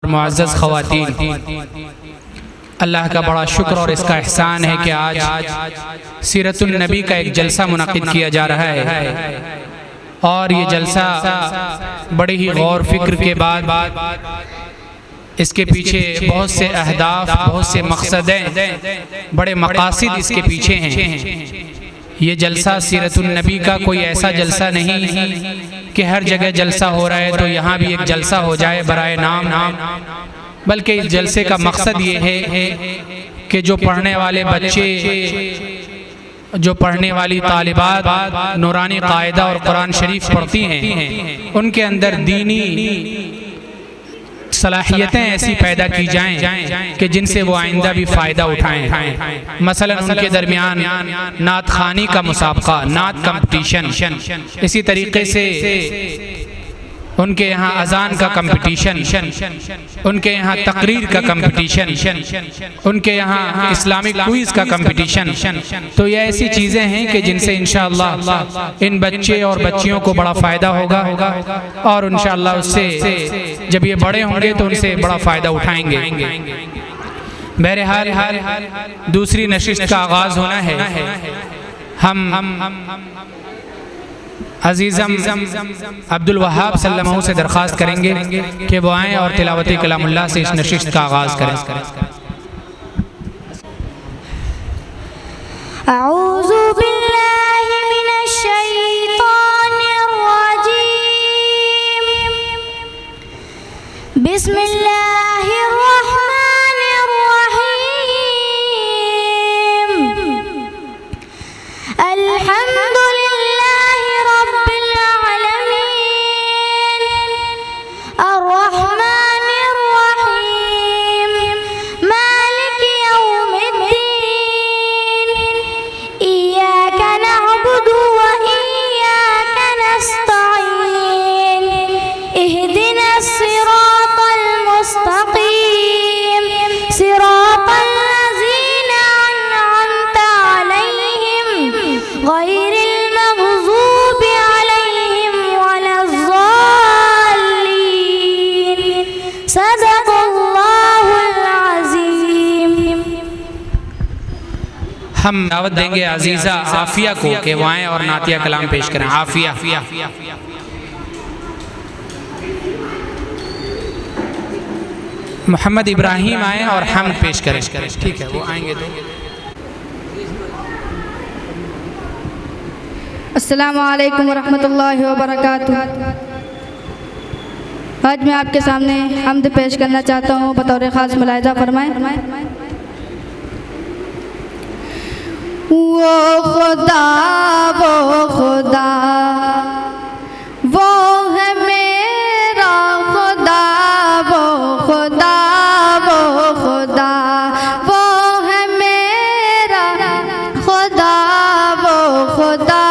मुअज़्ज़ज़ ख़वातीन, अल्लाह का बड़ा शुक्र और इसका एहसान है कि आज सीरतुन नबी का एक जलसा मुनक़िद किया जा रहा है और ये जलसा बड़े ही गौर फिक्र के बाद इसके पीछे बहुत से अहदाफ, बहुत से मकसदें, बड़े मकासिद इसके पीछे हैं। ये जलसा सीरतुन नबी का कोई ऐसा जलसा नहीं कि हर जगह जलसा हो रहा है तो यहाँ भी एक जलसा हो जाए बराए नाम, बल्कि इस जलसे का मकसद ये है कि जो पढ़ने वाले बच्चे, जो पढ़ने वाली तालिबात नूरानी कायदा और कुरान शरीफ पढ़ती हैं, उनके अंदर दीनी सलाहियतें ऐसी पैदा की जाएं कि जिनसे वो आइंदा भी फ़ायदा उठाएं। मसलन उनके दरमियान नात खानी का मुसाबका, नात कंपटीशन, इसी तरीके से उनके यहाँ अजान का कंपटीशन, उनके यहाँ तकरीर का कंपटीशन, उनके यहाँ इस्लामिक क्विज़ का कंपटीशन। तो ये ऐसी चीज़ें हैं कि जिनसे इंशाअल्लाह इन बच्चे और बच्चियों को बड़ा फ़ायदा होगा और इंशाअल्लाह उससे जब ये बड़े होंगे तो उनसे बड़ा फ़ायदा उठाएंगे। बहरहाल दूसरी नशिस्त का आगाज़ होना है। हम अज़ीज़म अब्दुल वहाब सल्लल्लाहु से दरख्वास्त करेंगे कि वो आएँ और तिलावत कलामुल्लाह से इस नशिस्त का आगाज़ करें। अऊज़ु बिल्लाहि मिनश शैतानिर रजीम, बिस्मिल्लाहिर रहमानिर रहीम, अल्हम्दुलिल्लाहि रब्बिल आलमीन, अर्रहमानिर रहीम, मालिकि यौमिद्दीन, इय्याका नअबुदु व इय्याका नस्तईन, इहदिनस सिरातल मुस्तक़ीम, सिरातल लज़ीना अनअमता अलैहिम गैरिल मग़ज़ूबि अलैहिम वलज़्ज़ाल्लीन। सदक़ल्लाहुल अज़ीम। हम दावत देंगे अजीज़ा आफिया को कि वो आएँ और नातिया कलाम पेश करें। आफिया मोहम्मद इब्राहिम आएँ और हम पेश करें। ठीक है, वो आएंगे तो। अस्सलामु अलैकुम वरहमतुल्लाहि वबरकातुह। आज मैं आपके सामने हम्द पेश करना चाहता हूँ, बतौर ख़ास मुलाहिज़ा फरमाएं। वो खुदा वो है मेरा खुदा, वो खुदा वो है मेरा खुदा, वो खुदा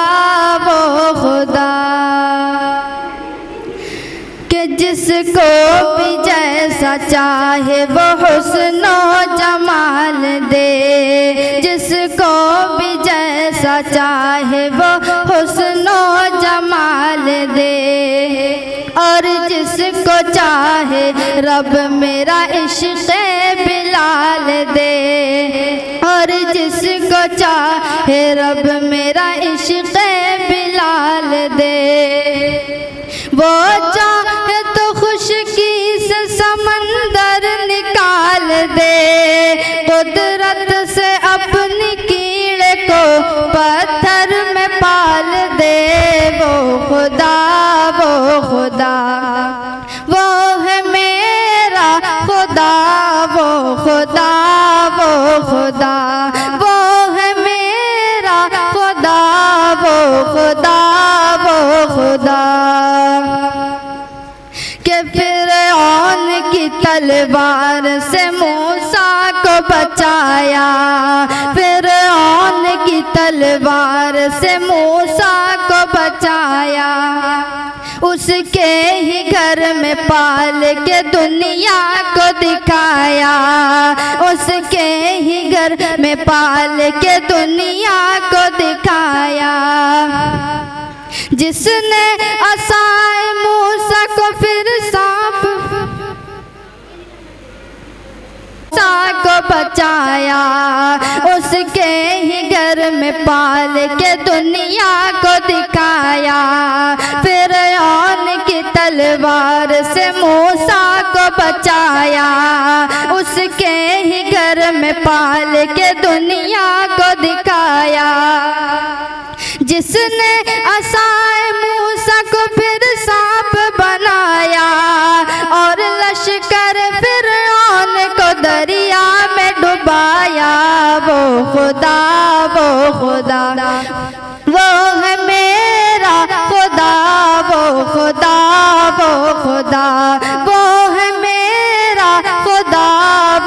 कि जिसको भी जैसा चाहे वो हुस्नो जमाल दे, जिसको भी जैसा चाहे वो हुस्नो जमाल दे, और जिसको चाहे रब मेरा इश्क़ बिलाल दे, और जिसको चाहे रब मेरा इश्क़ बिलाल दे। वो चाहे तो खुशकी से समंदर निकाल दे, कुदरत से अपनी कीड़े को पत्थर में पाल दे। वो खुदा वो है मेरा खुदा, वो खुदा वो है मेरा खुदा, वो खुदा कि फ़िरऔन की तलवार से मूसा को बचाया, फ़िरऔन की तलवार से मूसा को बचाया, उसके ही घर में पाल के दुनिया को दिखाया, उसके ही घर में पाल के दुनिया को दिखाया। जिसने असाए मूसा को फिर सांप बचाया, उसके ही घर में पाल के दुनिया को दिखाया। फिरौन की तलवार से मूसा को बचाया, उसके ही घर में पाल के दुनिया को दिखाया। जिसने असाए मूसा को फिर सांप बनाया और लश्कर फिरौन को दरिया में डुबाया। वो खुदा वो खुदा वो है मेरा खुदा, वो खुदा वो खुदा वो है मेरा खुदा,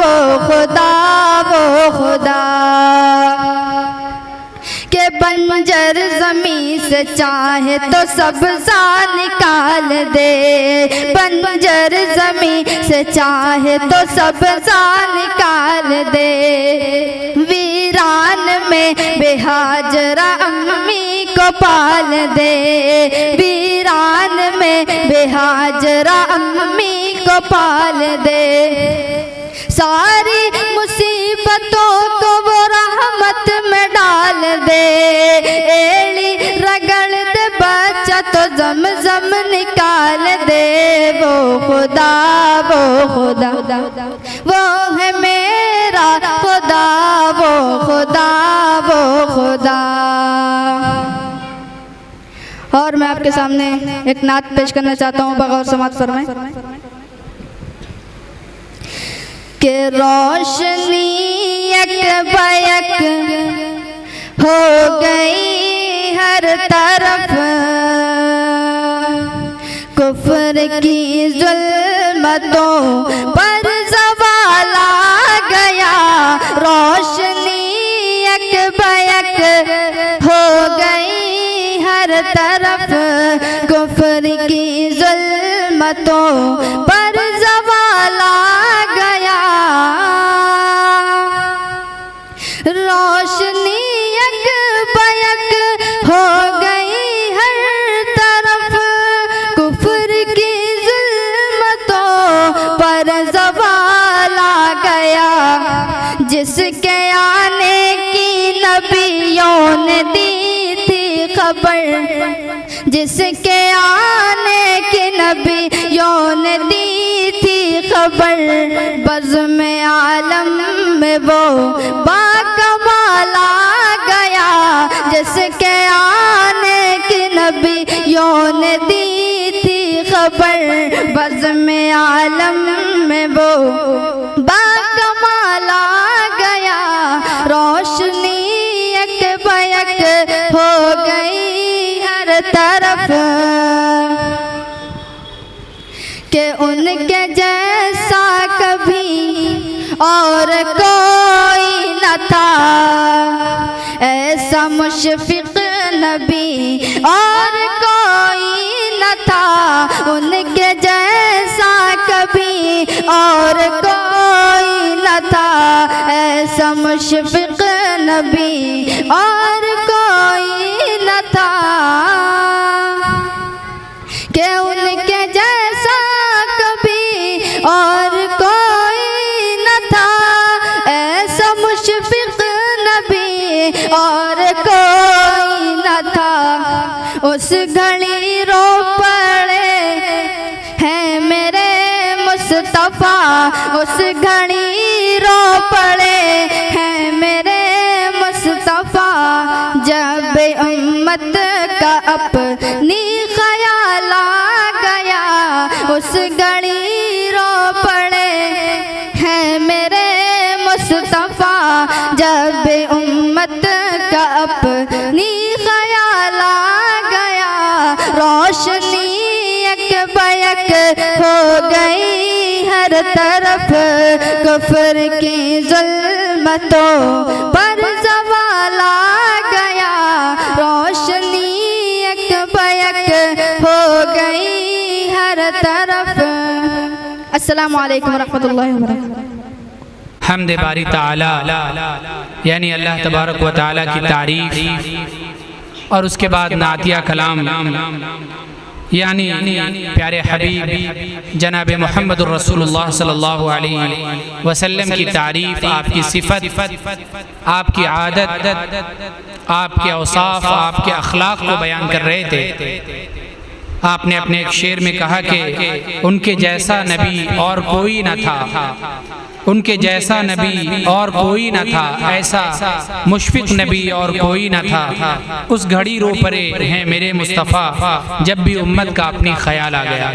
वो खुदा वो खुदा। के बंजर ज़मीं से चाहे तो सब्ज़ा निकाल दे, बंजर ज़मीं से चाहे तो सब्ज़ा निकाल दे। वीरान में बेहाजरा अम्मी को पाल दे, वीरान में बेहाजरा अम्मी को पाल दे। सारी मुसीबतों को वो रहमत में डाल दे, एड़ी रगड़ दे बच्चा तो ज़मज़म निकाल दे। वो खुदा वो खुदा वो है मेरा खुदा, वो खुदा वो खुदा। और मैं आपके सामने एक नात पेश करना चाहता हूँ, बगौर समात फरमाएं। के रोशनी एक बयक हो गई हर तरफ, कुफ्र की जुल्मतों पर ज़वाल आ गया। रोशनी एक बयक हो गई हर तरफ, कुफ्र की जुल्मतों पर ज़वाल आ गया। रोशनी एक बयक हो गई हर तरफ, कुफ्र की जुल्मतों पर ज़वाल आ गया। जिसके आने की नबियों ने दी थी खबर, जिसके आने की नबियों ने दी थी खबर, बज़्म आलम में वो बाकमाल आ गया। जिसके आने की नबियों ने दी थी खबर, बज़्म आलम में वो बाकमाल आ गया। रोशनी एक बयक हो गई हर तरफ, के उनके जैसा कभी और कोई न था। ऐसा मुशफ़िक़ नबी और कोई न था, उनके जैसा कभी और कोई न था। ऐसा मुशफ़िक़ नबी और कोई न था, कि उनके जैसा कभी और कोई न था। ऐसा मुशफ़िक़ नबी और कोई न था। उस घड़ी रो पड़े हैं मेरे मुस्तफ़ा, उस घड़ी रो पड़े हैं मेरे मुस्तफ़ा। जब उम्मत का अपनी ख्याल आ गया, उस घड़ी रो पड़े हैं मेरे मुस्तफ़ा। जब उम्मत का अपनी ख्याल आ गया, रोशनी एक बयक हो गई हर तरफ, कुफ्र की जुल्मतों पर ज़वाल आ गया। रोशनी एक बयक हो गई हर तरफ। अस्सलामु अलैकुम रहमतुल्लाहि व बरकातुहू। हम्द बारी ताला यानी अल्लाह तबारक व ताला की तारीफ और उसके बाद नातिया कलाम यानी प्यारे हबीब जनाब मोहम्मद रसूलुल्लाह सल्लल्लाहु अलैहि वसल्लम की तारीफ़, आपकी सिफत, आपकी आदत, आपके औसाफ, आपके अखलाक को बयान कर रहे थे। आपने अपने एक शेर में कहा कि उनके जैसा नबी और कोई न था, उनके जैसा नबी और कोई न था, ऐसा मुशफिक नबी और कोई न था। उस घड़ी रो परे हैं मेरे मुस्तफ़ा, जब भी उम्मत का अपनी ख्याल आ गया।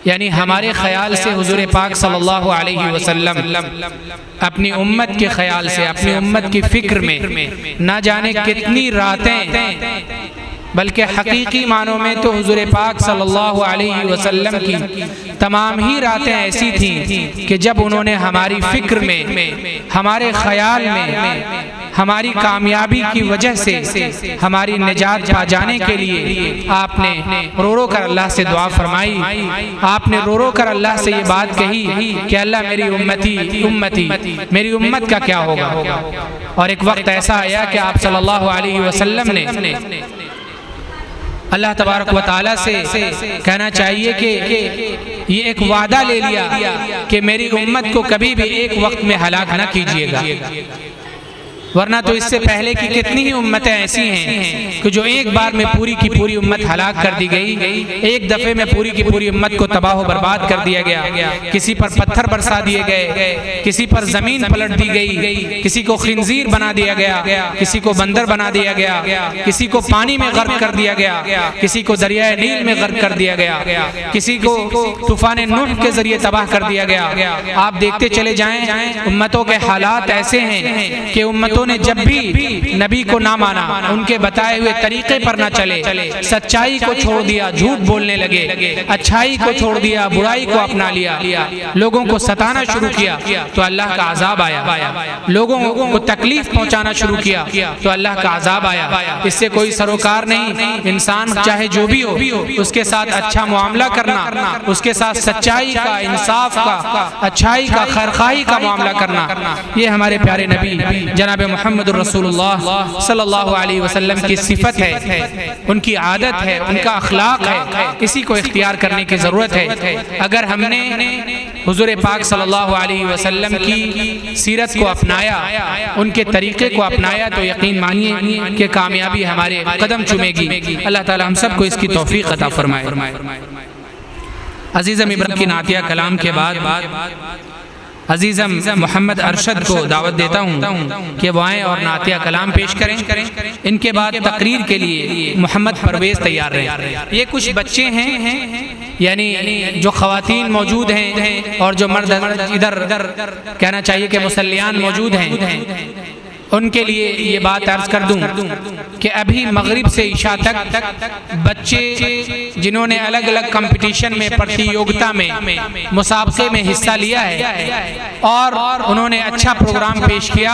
यानी हमारे ख्याल से हुजूर पाक सल्लल्लाहु अलैहि वसल्लम अपनी उम्मत के ख्याल से, अपनी उम्मत की फ़िक्र में न जाने कितनी रातें, बल्कि हकीकी मानों में तो हुजूर पाक सल्लल्लाहु अलैहि वसल्लम की तमाम ही रातें ऐसी थीं कि जब उन्होंने हमारी फ़िक्र में, हमारे ख़याल में, हमारी कामयाबी की वजह से, हमारी निजात पा जाने के लिए आपने रो रो कर अल्लाह से दुआ फरमाई। आपने रो रो कर अल्लाह से ये बात कही कि अल्लाह मेरी उम्मती मेरी उम्मत का क्या होगा। और एक वक्त ऐसा आया कि आप सल्लल्लाहु अलैहि वसल्लम ने अल्लाह तबारक व तआला से कहना चाहिए कि ये एक वादा ले लिया कि मेरी उम्मत को कभी भी एक वक्त में हलाक न कीजिएगा, वरना तो इससे पहले की कितनी ही उम्मतें ऐसी हैं कि जो एक बार में पूरी की पूरी उम्मत हलाक कर दी गई, एक दफ़े में पूरी की पूरी उम्मत को तबाह बर्बाद कर दिया गया। किसी पर पत्थर बरसा दिए गए, किसी पर ज़मीन पलट दी गई, किसी को खिंजीर बना दिया गया, किसी को बंदर बना दिया गया, किसी को पानी में गर्क कर दिया गया, किसी को दरियाए नील में गर्क कर दिया गया, किसी को तूफान नूह के ज़रिए तबाह कर दिया गया। आप देखते चले जाएं, उम्मतों के हालात ऐसे हैं कि उम्मतों ने जब भी नबी को ना माना, उनके बताए हुए तरीके पर ना चले, सच्चाई को छोड़ दिया, झूठ बोलने लगे, अच्छाई को छोड़ दिया, बुराई को अपना लिया, लोगों को सताना शुरू किया तो अल्लाह का अजाब आया। लोगों को तकलीफ पहुंचाना शुरू किया तो अल्लाह का अजाब आया। इससे कोई सरोकार नहीं। इंसान चाहे जो भी हो, उसके साथ अच्छा मुआमला करना, उसके साथ सच्चाई का, इंसाफ का, अच्छाई का, खैरखाई का मामला करना, ये हमारे प्यारे नबी जनाब मोहम्मद रसूलुल्लाह सल्लल्लाहु अलैहि वसल्लम की सिफत है, उनकी आदत है, उनका अखलाक है। इसी को इख्तियार करने की ज़रूरत है। अगर हमने हुजूर पाक सल्लल्लाहु अलैहि वसल्लम की सीरत को अपनाया, उनके तरीक़े को अपनाया, तो यकीन मानिए कि कामयाबी हमारे कदम चूमेगी। अल्लाह ताला हम सबको इसकी तौफीक अता फरमाए। अज़ीज़म इब्राहिम की नातिया कलाम के बाद अजीज़म मोहम्मद अरशद को दावत देता हूँ कि वो आएँ और नातिया कलाम पेश करें। इनके बाद तकरीर के लिए मोहम्मद परवेज़ तैयार रहे। ये कुछ बच्चे हैं, यानी जो ख़वातीन मौजूद हैं और जो मर्द इधर कहना चाहिए कि मुसल्लियान मौजूद हैं, उनके लिए ये बात अर्ज कर दूं कि अभी मगरिब से इशा तक बच्चे जिन्होंने अलग अलग कंपटीशन में, प्रतियोगिता में, मुसाबके में हिस्सा लिया है और उन्होंने अच्छा प्रोग्राम पेश किया,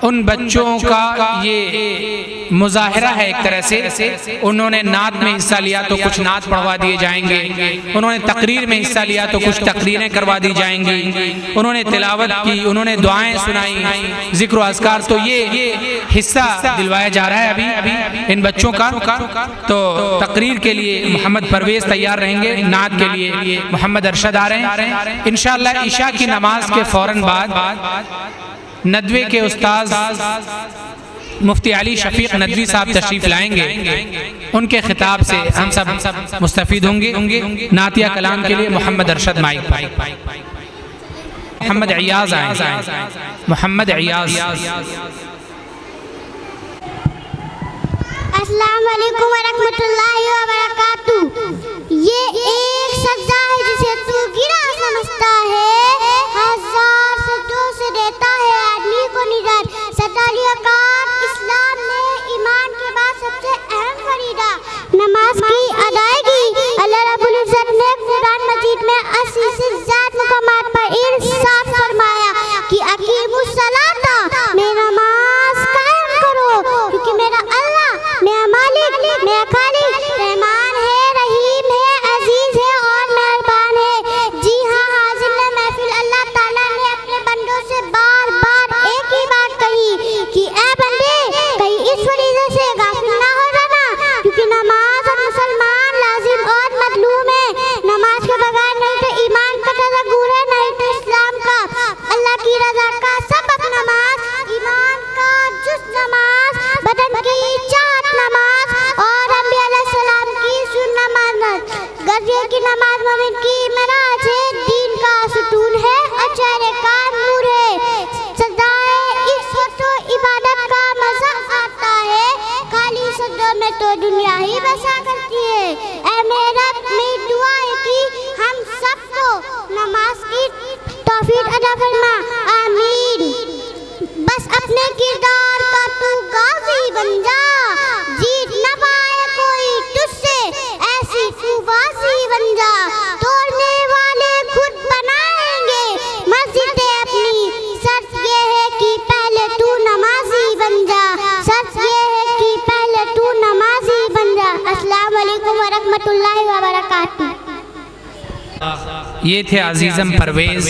उन बच्चों का ये मुजाहिरा है एक तरह से। उन्होंने नात में हिस्सा लिया तो कुछ नात पढ़वा दिए जाएंगे, उन्होंने तकरीर में हिस्सा लिया तो कुछ तकरीरें करवा दी जाएंगी, उन्होंने तिलावत की, उन्होंने दुआएं सुनाई, जिक्र अज़कार, तो ये हिस्सा दिलवाया जा रहा है अभी इन बच्चों का। तो तकरीर के लिए मोहम्मद परवेज़ तैयार रहेंगे, नात के लिए मोहम्मद अरशद आ रहे हैं। इंशाअल्लाह इशा की नमाज के फ़ौरन बाद नदवे के उस्ताद मुफ्ती अली शफीक नदवी साहब तशरीफ़ लाएंगे। उनके खिताब से हम सब मुस्तफ़ीद होंगे। नातिया कलाम के लिए मोहम्मद अरशद माइक मोहम्मद अयाज़ आए। मोहम्मद अयाज़। अस्सलाम वालेकुम व रहमतुल्लाहि व बरकातुहू। ये एक सज्जा है जिसे तू गिरा समझता है, हजार सज्जों से देता है आदमी को निजात। सतालियाकात इस्लाम ने ईमान के बाद सबसे अहम फरीदा नमाज की अदायगी। अल्लाह रब्बुल इज़्ज़त ने कुरान मजीद में 80 से ज़्यादा मुकामात पर इरशाद फरमाया कि अकीमुस सलाता, में नमाज कायम करो, क्योंकि मेरा अल्लाह, मेरा मालिक, मेरा खालिक रहमान है, रहीम है, अजीज है और मेहरबान तो दुनिया ही बसा करती है। ऐ मेरा मेरी दुआ है कि हम सबको नमाज की तौफीक अता फरमा, आमीन। बस अपने किरदार का तू गाजी बन जा, जीत न पाए कोई तुझसे ऐसी तू बाजी बन जा। तोड़ने वाले खुद बनाएंगे मस्जिदें अपनी, शर्त ये है कि पहले तू नमाजी बन जा, शर्त ये है कि पहले तू नमाजी बन जा। अस्सलाम वालेकुम व रहमतुल्लाहि व बरकातहू। ये थे अजीज़म परवेज़,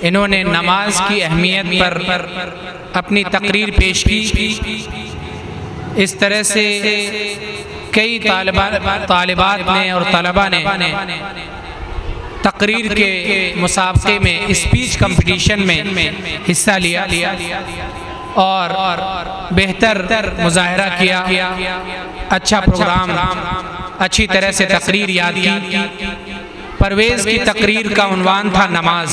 इन्होंने नमाज की अहमियत पर अपनी तकरीर पेश की। इस तरह से कई तालिबात ने और तलबा ने तकरीर के मुसाबके में, स्पीच कंपटीशन में हिस्सा लिया और बेहतर मुजाहरा किया। अच्छा प्रोग्राम, अच्छी तरह से तकरीर याद की। परवेज़ की तकरीर का उन्वान था नमाज।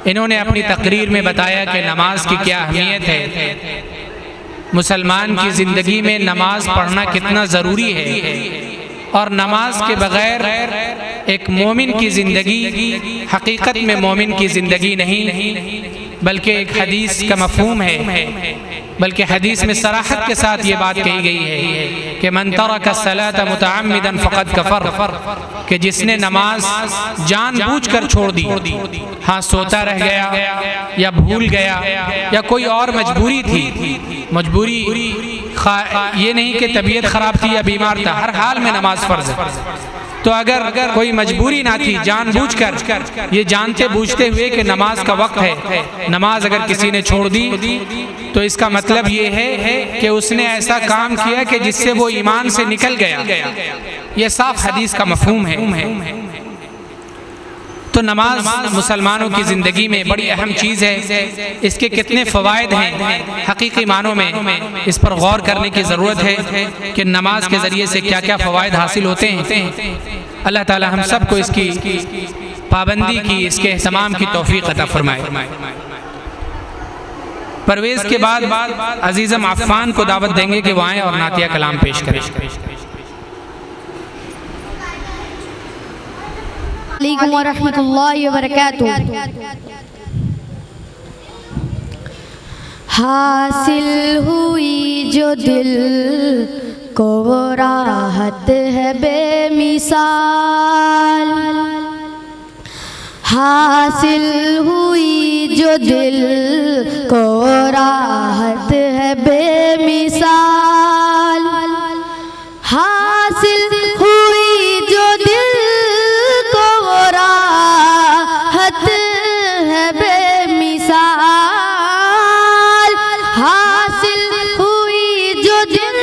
इन्होंने अपनी तकरीर में बताया कि नमाज की क्या अहमियत है, मुसलमान की ज़िंदगी में नमाज पढ़ना कितना ज़रूरी है, और नमाज के बग़ैर एक मोमिन की ज़िंदगी हकीकत में मोमिन की ज़िंदगी नहीं, बल्कि एक हदीस का मफ़हूम है। बल्कि हदीस में सराहत के साथ ये बात कही गई है कि मन तरका सलात मुतअम्मिदन फ़क़द कफ़र, कि जिसने नमाज जानबूझकर छोड़ दी, हाँ सोता रह गया या भूल गया या कोई और मजबूरी थी, मजबूरी ये नहीं कि तबीयत ख़राब थी या बीमार था, हर हाल में नमाज फ़र्ज़ है। तो अगर कोई मजबूरी ना थी, जानबूझकर ये जानते बूझते हुए कि नमाज का वक्त है, नमाज अगर किसी ने छोड़ दी तो इसका मतलब ये है कि उसने ऐसा काम किया कि जिससे वो ईमान से निकल गया। ये साफ हदीस का मफ़हूम है। तो नमाज मुसलमानों की ज़िंदगी में बड़ी अहम चीज़ है। इसके कितने फ़वाइद हैं हकीकी मानों में, इस पर गौर करने की ज़रूरत है कि नमाज के ज़रिए से क्या क्या फ़वाइद हासिल होते हैं। अल्लाह ताला हम सबको इसकी पाबंदी की, इसके एहतमाम की तौफ़ीक़ अता फ़रमाए। परवेज़ के बाद अज़ीज़म अफ़्फ़ान को दावत देंगे कि वो आएँ और नातिया कलाम पेश करें। अलैकुम व रहमतुल्लाहि व बरकातहू। हासिल हुई जो दिल को वो राहत है बेमिसाल, हासिल हुई जो दिल को राहत है बेमिसाल, हासिल हुई जो दिल को राहत है बेमिसाल, हासिल हुई जो दिल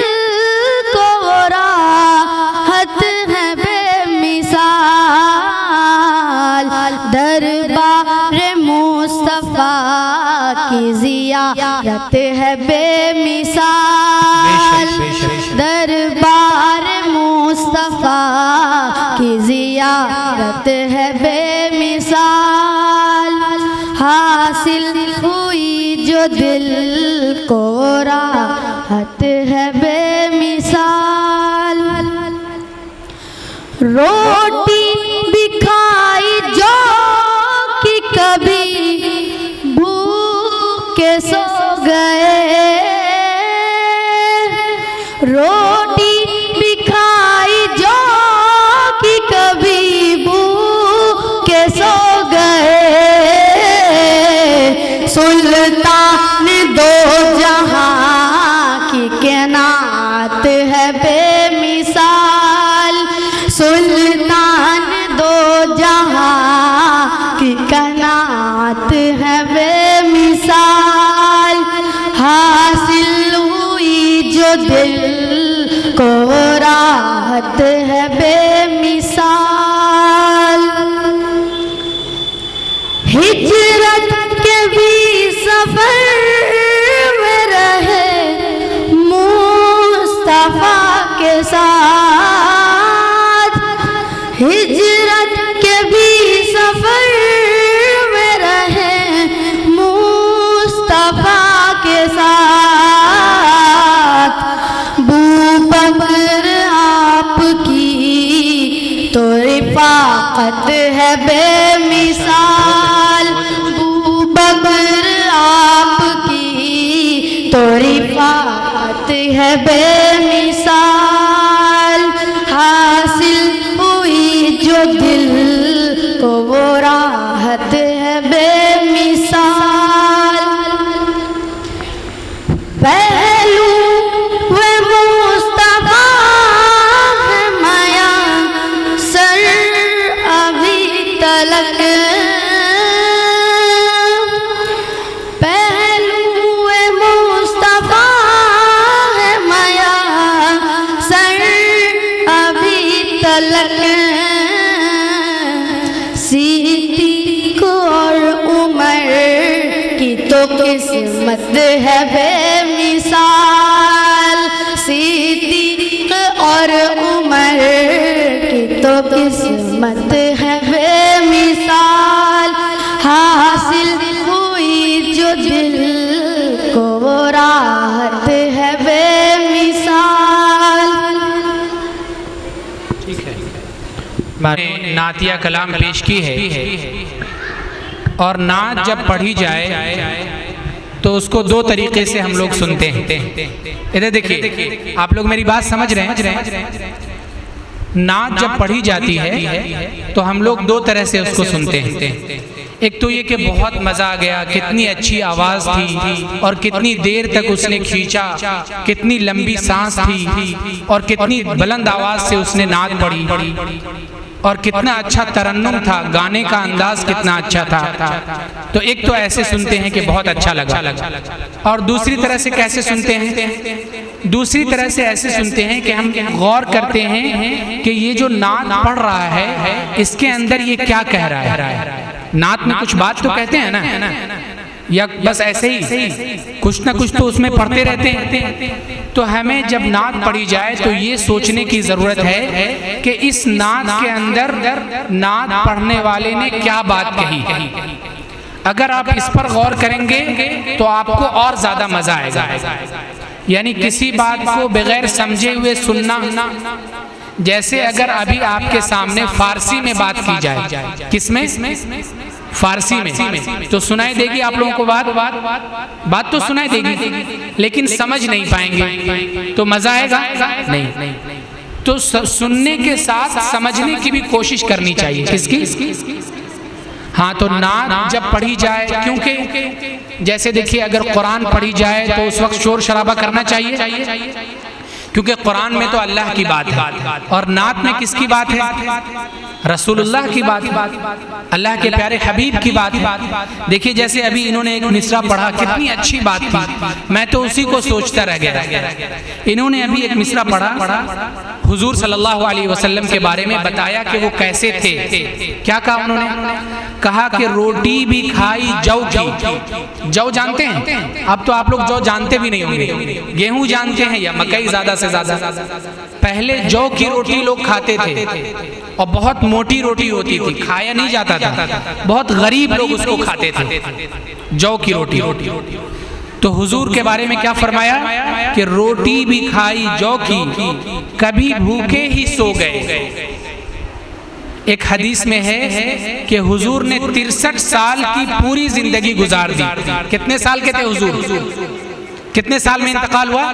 को राहत है बेमिसाल। दरबार मुस्तफ़ा की ज़ियारत है बेमिसाल, दरबार मुस्तफ़ा की ज़ियारत है बेमिसाल, हासिल हुई जो दिल को राहत है बेमिसाल। रोटी भी खाई जो कि कभी भूखे सो गए, रोटी भी खाई जो कि कभी भूखे सो गए, सुल्तान दो जहां की कैनात है बेमिसाल, सुल्तान दो जहां की कैनात है बेमिसाल, हासिल हुई जो दिल को राहत है बेमिसाल। हिजरत के भी सफर में रहे मुस्तफा के साथ, हिजरत के भी सफर में रहे मुस्तफा के साथ, है बेमिसाल, हासिल हुई जो दिल को वो राहत है बेमिसाल। पहलू वे मुस्तफा है माया सर अभी तलक, पहलू वे मुस्तफा है माया सर अभी तलक। सिद्दीक और उमर की तो किस्मत है बेमिसाल, सिद्दीक और उमर की तो किस्मत है बेमिसाल। हासिल हुई जो दिल को वो राहत है बेमिसाल। नातिया कलाम पेश की है और नात जब पढ़ी जाए तो उसको दो तरीके से हम लोग सुनते हैं। इधर देखिए, आप लोग मेरी बात समझ रहे हैं। नात जब पढ़ी जाती है तो हम लोग दो तरह से उसको सुनते हैं। एक तो ये कि बहुत मज़ा आ गया, कितनी अच्छी आवाज़ थी और कितनी देर तक उसने खींचा, कितनी लंबी सांस थी और कितनी बुलंद आवाज़ से उसने नात पढ़ी और कितना अच्छा तरन्नुम था, गाने का अंदाज कितना अच्छा था। तो एक तो ऐसे सुनते हैं कि बहुत अच्छा लगा, और दूसरी तरह से कैसे सुनते हैं? दूसरी तरह से ऐसे सुनते हैं कि हम गौर करते हैं कि ये जो नात पढ़ रहा है इसके अंदर ये क्या कह रहा है। नात में कुछ बात तो कहते हैं ना, या बस ऐसे ही कुछ ना कुछ तो उसमें पढ़ते रहते हैं। तो हमें जब नात पढ़ी जाए तो ये सोचने की ज़रूरत है कि इस नात के अंदर नात पढ़ने वाले ने क्या बात कही। अगर आप इस पर गौर करेंगे तो आपको और ज़्यादा मज़ा आएगा। यानी किसी बात को बगैर समझे हुए सुनना, जैसे अगर अभी आपके सामने फारसी में बात की जाए, किसमें? फारसी में, तो सुनाई देगी आप लोगों को बात तो सुनाई देगी, लेकिन समझ नहीं पाएंगे। तो मजा आएगा नहीं। तो सुनने के साथ समझने की भी कोशिश करनी चाहिए। किसकी? हाँ, तो नात जब पढ़ी जाए, क्योंकि जैसे देखिए अगर कुरान पढ़ी जाए तो उस वक्त शोर शराबा करना चाहिए, क्योंकि कुरान में तो अल्लाह की बात है और नात में किसकी बात है? रसूलुल्लाह की बात, अल्लाह के प्यारे हबीब की बात। देखिए जैसे अभी इन्होंने एक मिसरा पढ़ा, कितनी अच्छी बात थी, मैं तो उसी को सोचता रह गया। इन्होंने अभी एक मिसरा पढ़ा, हुजूर सल्लल्लाहु अलैहि वसल्लम के बारे में बताया कि वो कैसे थे। क्या कहा उन्होंने? कहा कि रोटी भी खाई जौ की। जौ जानते हैं? अब तो आप लोग जौ जानते भी नहीं होंगे, गेहूं जानते हैं या मकई ज्यादा से ज्यादा। पहले जौ की रोटी लोग खाते थे और बहुत मोटी रोटी होती थी, खाया नहीं जाता था, बहुत गरीब लोग उसको खाते थे, जौ की रोटी। तो हुजूर के बारे में क्या फरमाया कि रोटी भी खाई जौ की, कभी भूखे ही सो गए। एक हदीस में है कि हुजूर ने 63 साल की पूरी जिंदगी गुजार दी। कितने साल के थे हुजूर? कितने साल में इंतकाल हुआ?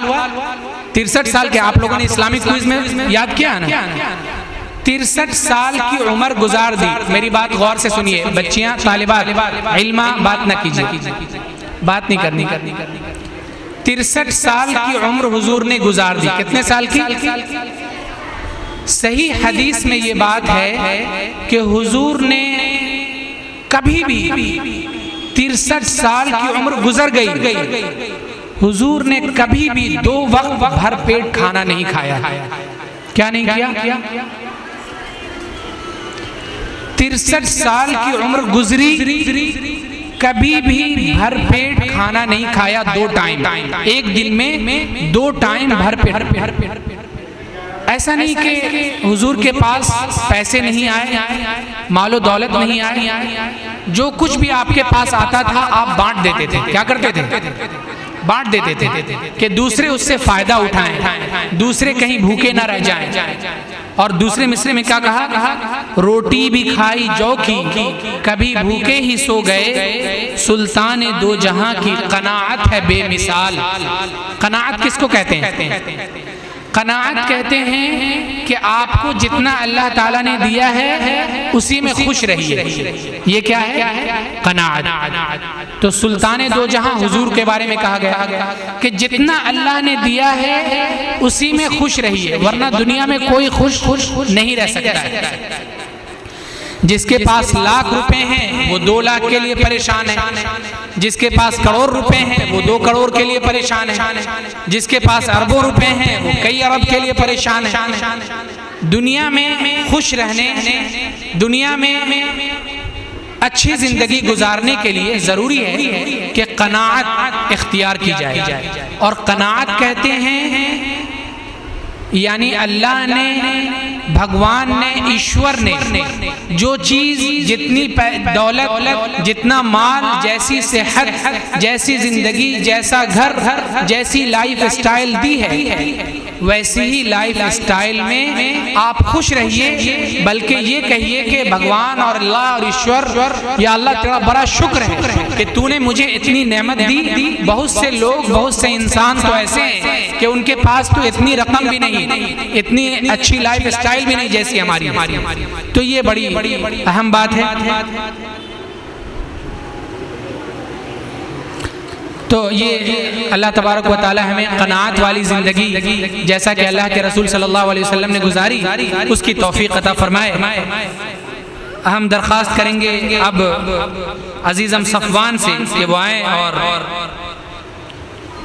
63 साल के। आप लोगों ने इस्लामिक क्विज में याद किया ना, 63 साल की उम्र गुजार दी। मेरी बात गौर से सुनिए बच्चियां, तालिबात इल्मा, बात ना कीजिए, बात नहीं करनी। 63 साल की उम्र हुजूर ने गुजार दी। कितने साल की? सही हदीस में ये बात है कि हुजूर ने कभी भी 63 साल की उम्र गुजर गई, हुजूर ने कभी भी 2 वक्त भर पेट खाना नहीं खाया। क्या नहीं किया? 63 साल की उम्र गुजरी, कभी भी भर पेट खाना नहीं खाया। 2 टाइम, एक दिन में 2 टाइम भर पेट। ऐसा नहीं कि हुजूर के पास पैसे नहीं आए, मालो दौलत नहीं आए, जो कुछ भी आपके पास आता था आप बांट देते थे। क्या करते थे? बांट देते थे कि दूसरे उससे फायदा उठाएं, दूसरे कहीं भूखे ना रह जाएं। और दूसरे मिसरे में क्या कहा, रोटी भी खाई जौ की, कभी भूखे ही सो गए, सुल्तान दो जहां की कनाअत है बेमिसाल। कनाअत किसको कहते हैं? कनाअत कहते हैं कि आपको जितना अल्लाह ताला ने दिया है उसी में खुश रहिए। ये क्या है? कनाअत। तो सुल्तान दो जहां हुजूर के बारे में कहा गया कि जितना अल्लाह ने दिया है उसी में खुश रहिए, वरना दुनिया में कोई खुश नहीं रह सकता है। जिसके पास लाख रुपए हैं वो 2 लाख के लिए परेशान है, जिसके पास करोड़ रुपए हैं वो 2 करोड़ के लिए परेशान है, जिसके पास अरबों रुपए हैं वो कई अरब के लिए परेशान है। दुनिया में खुश रहने, दुनिया में अच्छी जिंदगी गुजारने के लिए जरूरी है कि कनाअत इख्तियार की जाए। और कनाअत कहते हैं यानी अल्लाह ने, भगवान ने, ईश्वर ने जो चीज़, जितनी दौलत, जितना माल, जैसी सेहत, जैसी जिंदगी, जैसा घर, जैसी लाइफ स्टाइल दी है, वैसी ही लाइफ स्टाइल में आप खुश रहिए। बल्कि ये कहिए कि भगवान और अल्लाह और ईश्वर, या अल्लाह तेरा बड़ा शुक्र है कि तूने मुझे इतनी नेमत दी। बहुत से लोग, बहुत से इंसान तो ऐसे हैं कि उनके पास तो इतनी रकम भी नहीं, इतनी अच्छी लाइफ स्टाइल भी नहीं जैसी हमारी। तो ये बड़ी अहम बात है। तो ये अल्लाह तबारक व तआला हमें क़नाअत वाली ज़िंदगी, जैसा कि अल्लाह के रसूल सल्लल्लाहु अलैहि वसल्लम ने गुजारी, उसकी तौफीक अता फरमाए। हम दरख्वास्त करेंगे अब अजीज़म सफ़वान से कि वो आएँ और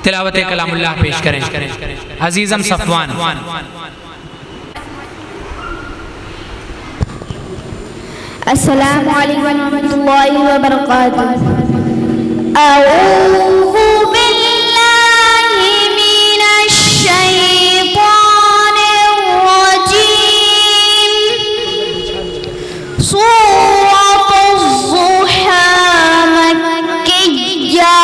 तिलावत कलामुल्लाह पेश करें। अजीज़म सफ़वान। अस्सलामु अलैकुम व रहमतुल्लाहि व बरकातुहू। अऊज़ु बिल्लाहि मिनश शैतानिर रजीम। सूरतुज़ ज़ुहा मक्किय्या।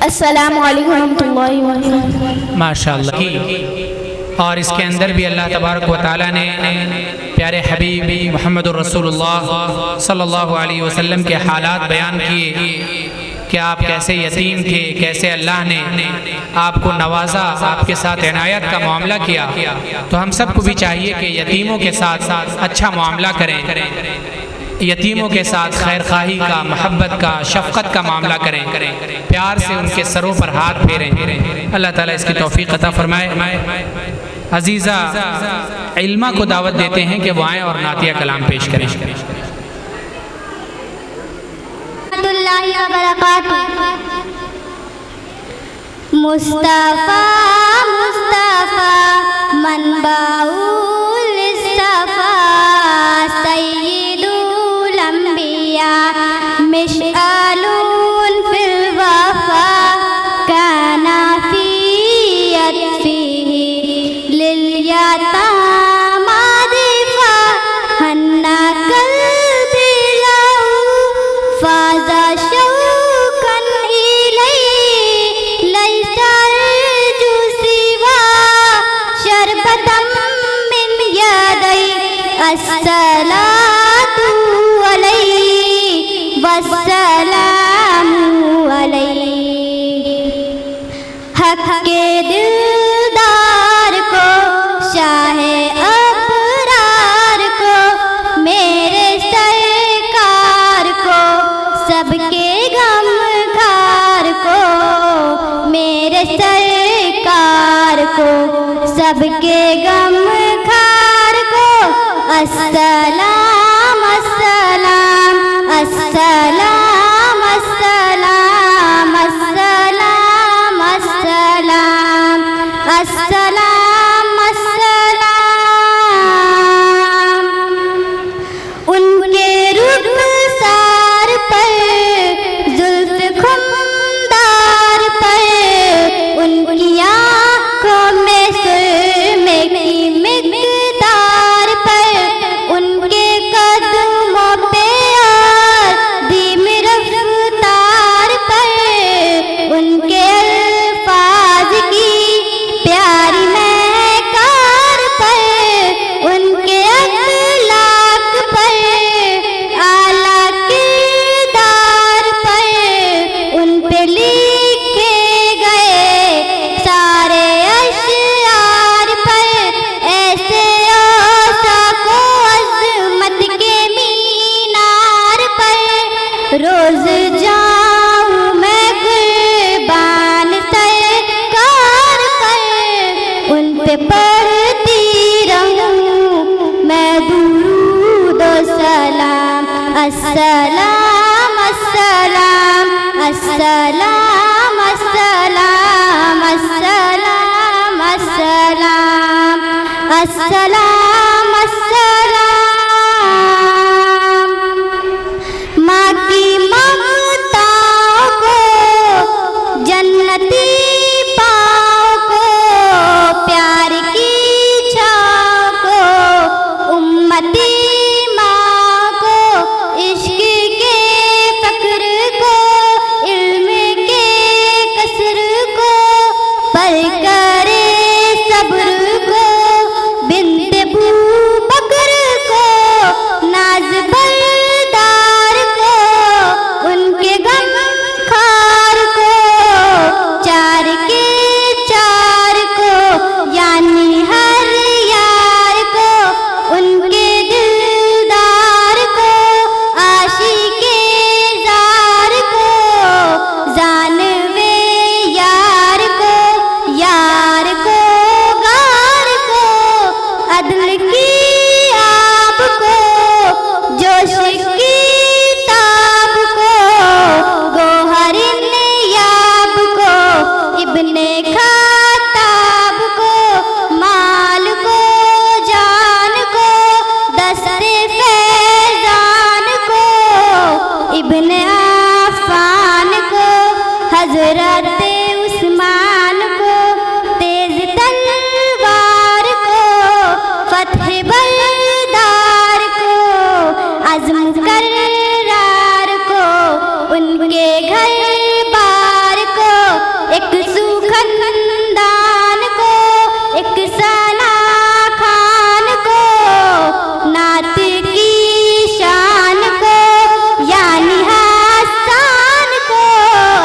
अस्सलामु अलैकुम रहमतुल्लाहि व बरकातुहू। माशाअल्लाह। और इसके अंदर भी अल्लाह तबारक व तआला ने प्यारे हबीब मुहम्मदुर रसूलुल्लाह सल्लल्लाहु अलैहि वसल्लम के हालात बयान किए कि आप कैसे यतीम थे, कैसे अल्लाह ने आपको नवाजा, आपके साथ इनायत का मामला किया। तो हम सबको भी चाहिए कि यतीमों के साथ अच्छा मामला करें, यतीमों के साथ खैर खाही का, मोहब्बत का, शफ़क़त का मामला करें, प्यार से उनके सरों पर हाथ फेरें। अल्लाह ताला इसकी तौफ़ीक़ अता फरमाए। अजीज़ा इल्मा को दावत देते हैं कि वो आएँ और नातिया कलाम पेश करें। मुस्तफ़ा मुस्तफ़ा मनबाउल इस्तफ़ा सय्यिदुल अंबिया मिशअलुन फिल वफ़ा काना फी यत्फ़िही लिल यतामा दिफ़ा हक के दिलदार को, शाहे अबरार को, मेरे सरकार को, सबके गमखार को, मेरे सरकार को, सबके गमखार को। अस्सलाम अस्सलाम अस्सलाम अस्सलाम अस्सलाम अस्सलाम अस्सलाम अस्सलाम। उनके रुखसार पर, जुल्फ़ खुमदार पर, उनकी आँखों में सुरमे की मिक़दार पर, उनके कदमों पे और धीमी रफ्तार पर, उनके अल्फाज की प्यारी महकार पर, उनके अखलाक पर, आला किरदार पर, उन पे लिखे गए सारे अशआर पर, ऐसे औसाको अज़मत के मीनार पर, रोज़ जाऊं मैं कुर्बान सरकार पर, उन पे पढ़ती रहूं मैं दुरूद व सलाम। अस्सलाम अस्सलाम अस्सलाम अस्सलाम अस्सलाम अस्सलाम अस्सलाम अस्सलाम। माँ की ममताओं को, जन्नती पाँव को, प्यार की छाँव को, उम्मती माँ को, इश्क के फ़क्र को, इल्म के कसर को, पर करे सब्र को, बिन्त बू बकर को, नाज बरदार को, उनके गमखार को, चार के चार को, यानी हर यार को, उनके दिलदार को, आशिके ज़ार को, जानवे यार को, यार को गार को, अदल की आब को, जोश की ताब को, गोहरिन याब को, इब्ने खाताब को, माल को, जान को, दस्ते फैज़ान को, इब्ने आफ़ान को, हज़रत उस्मान को, तेज़ तलवार को, फ़त्ह बरदार को, अज़्म करार को, उनके घर बार को, एक सुखनदान को, एक सना खान को, नात की शान को, यानी हसन को।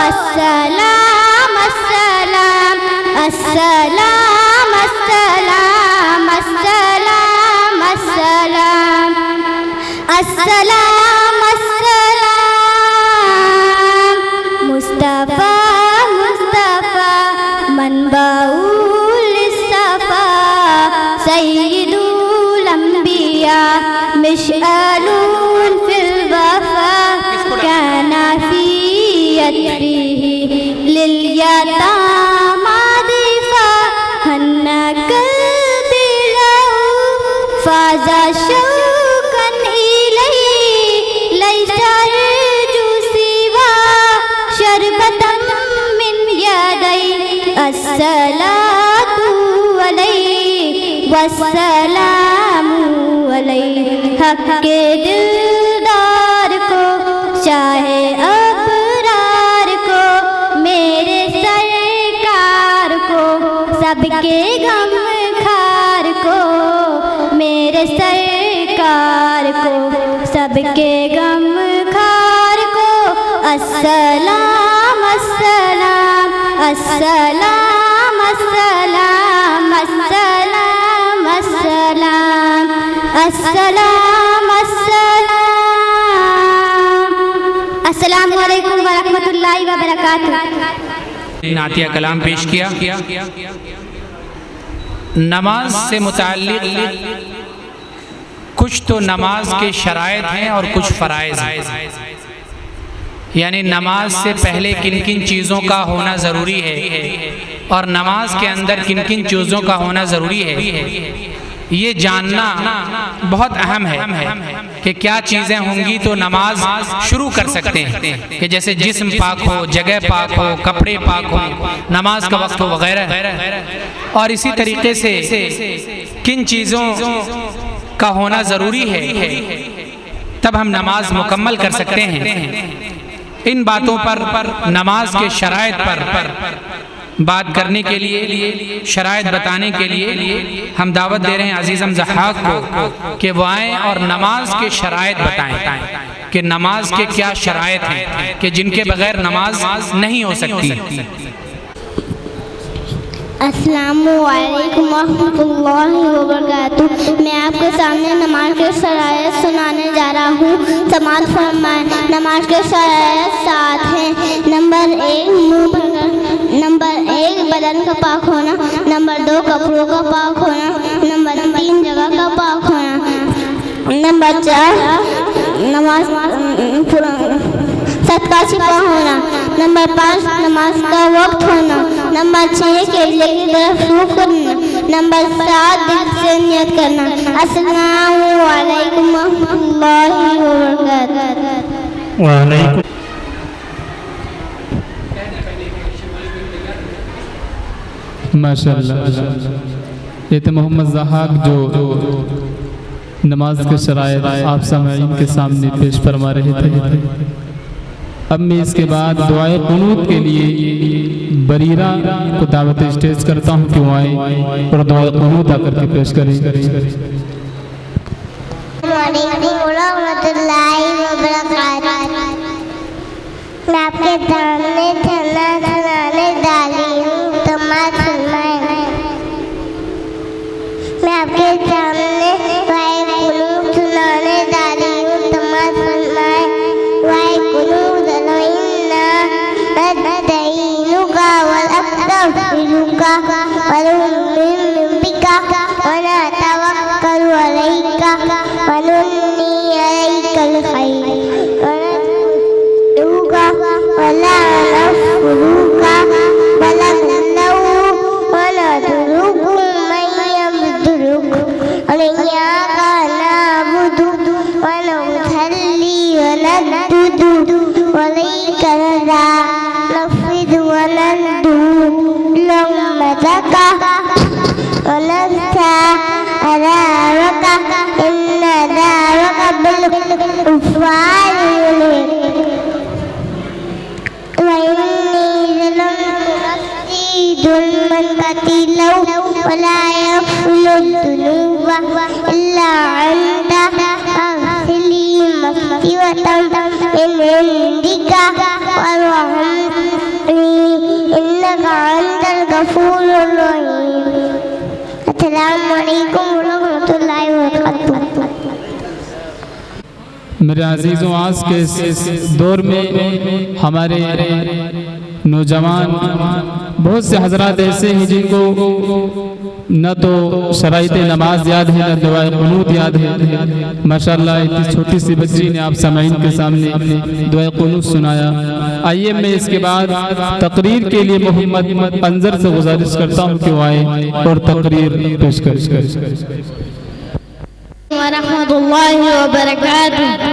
अस्सलाम अस्सलाम अस्सलाम अस्सलाम अस्सलाम अस्सलाम अस्सलाम अस्सलाम। मुस्तफ़ा मुस्तफ़ा मनबाउल सफ़ा, सय्यिदुल अंबिया मिशअलुन फिल वफ़ा, काना फी यत्रिही लिल यतामा दिफ़ा, हन्ना कल्बिलहु फ़ाज़ा शौक़न इलैहि, लैसा यरजू सिवा शरबतम मिन यदैहि, अस्सलातु अलैहि वस्सलामु अलैहि। हक के दिलदार को, चाहे अबरार को, मेरे सरकार को, सबके गमखार को, मेरे सरकार को, सबके गमखार को। अस्सलाम अस्सलाम अस्सलाम अस्सलाम अस्सलाम अस्सलाम अस्सलाम अस्सलाम। अस्सलामु अलैकुम व रहमतुल्लाहि व बरकातुहू। नातिया कलाम पेश किया। नमाज से मुताल्लिक कुछ तो नमाज के शराइत हैं और कुछ फ़राइज़ हैं, यानी नमाज से पहले किन किन चीज़ों का होना ज़रूरी है और नमाज के अंदर किन किन चीज़ों का होना ज़रूरी है, ये जानना बहुत अहम है कि क्या चीज़ें होंगी तो नमाज शुरू कर सकते हैं, कि जैसे जिस्म पाक हो, जगह पाक हो, कपड़े पाक हो, नमाज का वक्त हो वगैरह। और इसी तरीके से किन चीज़ों का होना ज़रूरी है तब हम नमाज मुकम्मल कर सकते हैं। इन बातों पर नमाज के शराइत पर बात करने के लिए, शराइत बताने के लिए हम दावत दे रहे हैं अजीज़म ज़हाक को कि वो आएँ और नमाज के शराइत बताएं कि नमाज के क्या शराइत हैं कि जिनके बगैर नमाज नहीं हो सकती। अस्सलामु अलैकुम रहमतुल्लाहि व बरकातुहू। मैं आपके सामने नमाज के शराइत सुनाने जा रहा हूँ। समाअत फरमाएं। नमाज के शराइत 7 हैं। नंबर 1 मुँह पर, नंबर 1 बदन का पाक होना, नंबर 2 कपड़ों का पाक होना, नंबर 3 जगह का पाक होना, नंबर 4 नमाज सत का छिपा होना, नंबर 5 नमाज का वक्त होना, नंबर 6 किबले की तरफ रुख करना, नंबर 7 दिल से नियत करना। अस्सलामु अलैकुम रहमतुल्लाहि व बरकातुहू। वालेकुम। माशाअल्लाह, ये तो मोहम्मद ज़हाक जो नमाज के शराइत आप सामईन के सामने पेश फरमा रहे थे। अब मैं इसके बाद दुआए कुनूत के लिए बरीरा को दावत स्टेज करता हूँ कि वो आए और दुआए कुनूत आकर के पेश करें। मैं आपके सामने चलना सुनाने डाली हूँ, समाअत फरमाएं। मैं आपके सामने दुआए कुनूत सुनाने डाली हूँ, समाअत फरमाएं। दुआए कुनूत इन्ना नस्तईनुका व नस्तगफिरुका व नु'मिनु बिका व नतवक्कलु अलैका व नुन्नी अलैकल खैर व नद'ुका व ला नस्'अलुका बल नद'ू व नद'ुका मन यबदुरुक व इय्याका नअबुदु व नुसल्ली व नस्जुदु व इलैका नफ़िदु व नद'ू लम्मतका व नस्तa'राका इन्ना दारका बिल कुफ़ारि व इन्नी ज़लमतु नफ़्सी ज़ुल्मन कसीरा व ला यग़फ़िरु ज़ुनूबा इल्ला अंता फ़ाग़फ़िरली मग़फ़िरतम मिन इंदिका वरहमनी इन्नका अंतल गफ़ूरुर रहीम। अस्सलामु अलैकुम व रहमतुल्लाहि व बरकातुहू। मेरे अजीज़ों, आज के इस दौर में हमारे नौजवान बहुत से हजरात ऐसे हैं जिनको न तो शराइत नमाज याद है, न दुआए कुनूत याद है। माशाअल्लाह, इतनी छोटी सी बच्ची ने आप सामईन के सामने दुआए कुनूत सुनाया। आइए मैं इसके बाद तकरीर के लिए मोहम्मद अंजर से गुजारिश करता हूँ कि वो आए और तकरीर पेश करें। व रहमतुल्लाहि व बरकातुहू।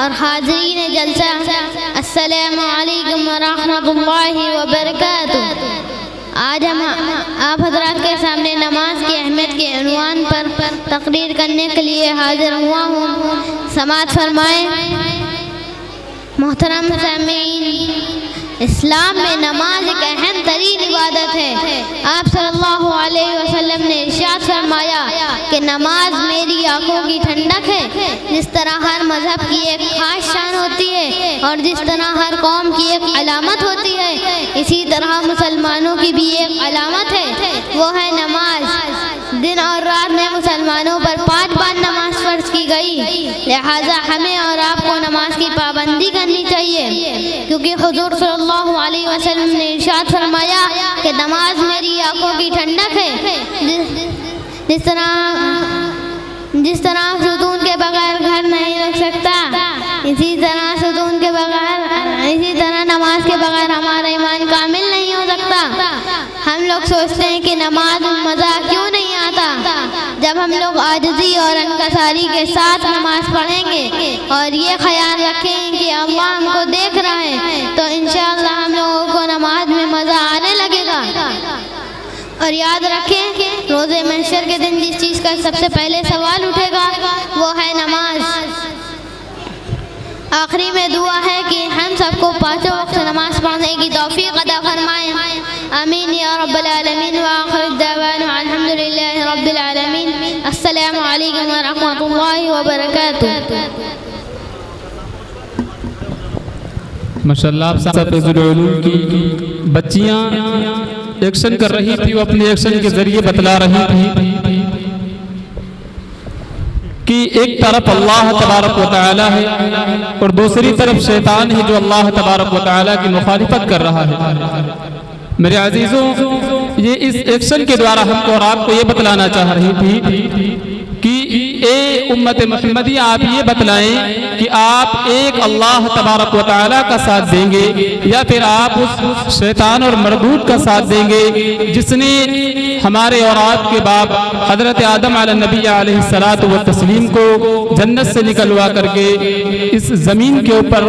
और हाज़रीन जलसा, अस्सलामु अलैकुम व रहमतुल्लाहि रहमतुल्लाहि व बरकातुहू। आज हम आप हजरात के सामने नमाज की अहमियत के उन्वान पर तकरीर करने के लिए हाजिर हुआ हूँ। समाअत फरमाएं। मोहतरम सामीन, इस्लाम में नमाज एक अहम तरीन इबादत है। आप सल्लल्लाहु अलैहि वसल्लम ने इरशाद फरमाया कि नमाज मेरी आंखों की ठंडक है। जिस तरह हर मजहब की एक खास शान होती है और जिस तरह हर कौम की एक अलामत होती है, इसी तरह मुसलमानों की भी एक अलामत है, वो है नमाज। दिन और रात में मुसलमानों पर 5 बार नमाज फर्ज की गई, लिहाजा हमें और आपको नमाज की पाबंदी करनी चाहिए, क्योंकि हुजूर सल्लल्लाहु अलैहि वसल्लम ने इरशाद फरमाया कि नमाज मेरी आंखों की ठंडक है। जिस तरह सुकून के बगैर घर नहीं रख सकता, इसी तरह नमाज के बगैर हमारा ईमान कामिल नहीं हो सकता। हम लोग सोचते हैं कि नमाज में मज़ा क्यों नहीं आता। जब हम लोग आजिज़ी और इनकसारी के साथ नमाज पढ़ेंगे और ये ख्याल रखेंगे कि अल्लाह हमको देख रहा है, तो इंशाअल्लाह हम लोगों को नमाज में मज़ा आने लगेगा। और याद रखें, रोज़े महशर के दिन जिस चीज़ का सबसे पहले सवाल उठेगा वो है नमाज। आखिरी में दुआ है कि हम सबको 5 वक्त नमाज पढ़ने की तौफीक अता फरमाएं। आमीन या रब्बल आलमीन। व आखिर दावाना अल्हम्दुलिल्लाहि रब्बिल आलमीन। अस्सलामु अलैकुम व रहमतुल्लाहि व बरकातुहू। माशाअल्लाह, आप सब उलूम की बच्चियाँ एक्शन कर रही थी, वो अपने एक्शन के जरिए बतला रही थी कि एक तरफ अल्लाह तबारक व तआला है और दूसरी तरफ शैतान है जो अल्लाह तबारक व तआला की मुखालिफत कर रहा है। मेरे अजीजों, ये इस एक्शन के द्वारा हमको और आपको ये बतलाना चाह रही थी कि ए उम्मत मुहम्मदी, आप ये बतलाएं कि आप एक अल्लाह तबारक व तआला का साथ देंगे या फिर आप उस शैतान और मरदूद का साथ देंगे जिसने हमारे औलाद के बाप हजरत आदम अलैहि अलैहिस्सलातु व तस्लीम को जन्नत से निकलवा करके इस ज़मीन के ऊपर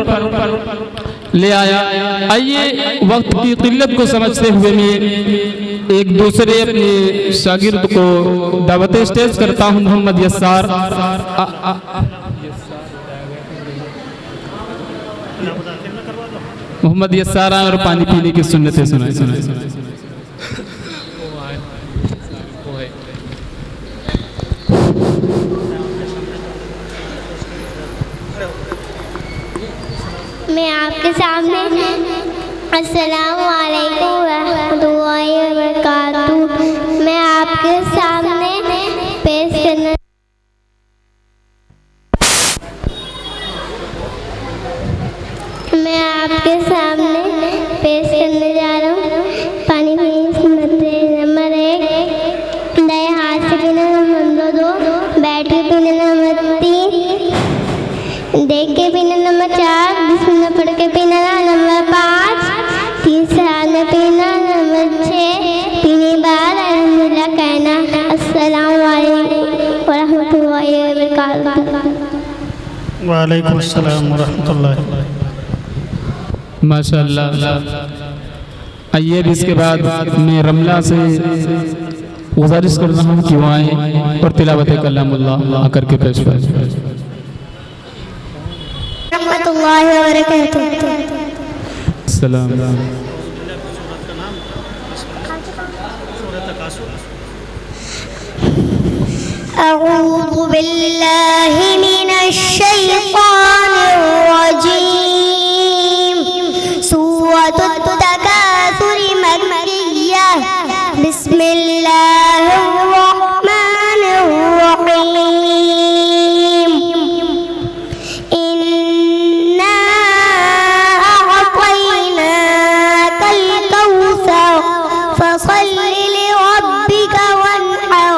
ले आया। आइए, वक्त की किल्लत को समझते हुए मैं एक दूसरे अपने शागिर्द को दावत स्टेज करता हूँ। मोहम्मद यस्सार आए और पानी पीने की सुन्नतें सुनाए। मैं आपके सामने अस्सलामु अलैकुम व रहमतुल्लाहि व बरकातुहू मैं आपके सामने पेश करना जा रहा हूँ पानी की सुन्नत नंबर 1, दाएं हाथ से पीना नंबर 2, बैठ के पीना नंबर 3, देख के पीना नंबर 4, बिस्मिल्लाह पढ़ के पीना नंबर 5, तीसरे हाथ में पीना नंबर 6, पीने बाद अल्हम्दुलिल्लाह कहना। अस्सलामु अलैकुम व रहमतुल्लाहि व बरकातुहू। वालेकुम अस्सलाम व रहमतुल्लाहि। माशाअल्लाह। आइए, इसके बाद मैं रमला से गुजारिश कर रहा हूँ कि वो आए और तिलावत कलामुल्लाह आकर के पेश करें। रहमतुल्लाहि व बरकातुहू। सलाम। अऊज़ु बिल्लाहि मिनश शैतानिर रजीम। सूरतुत तकासुर मक्किय्यह। बिस्मिल्लाहिर रहमानिर रहीम। इन्ना अअतैनाकल कौसर फसल्लि लिरब्बिका वन्हर।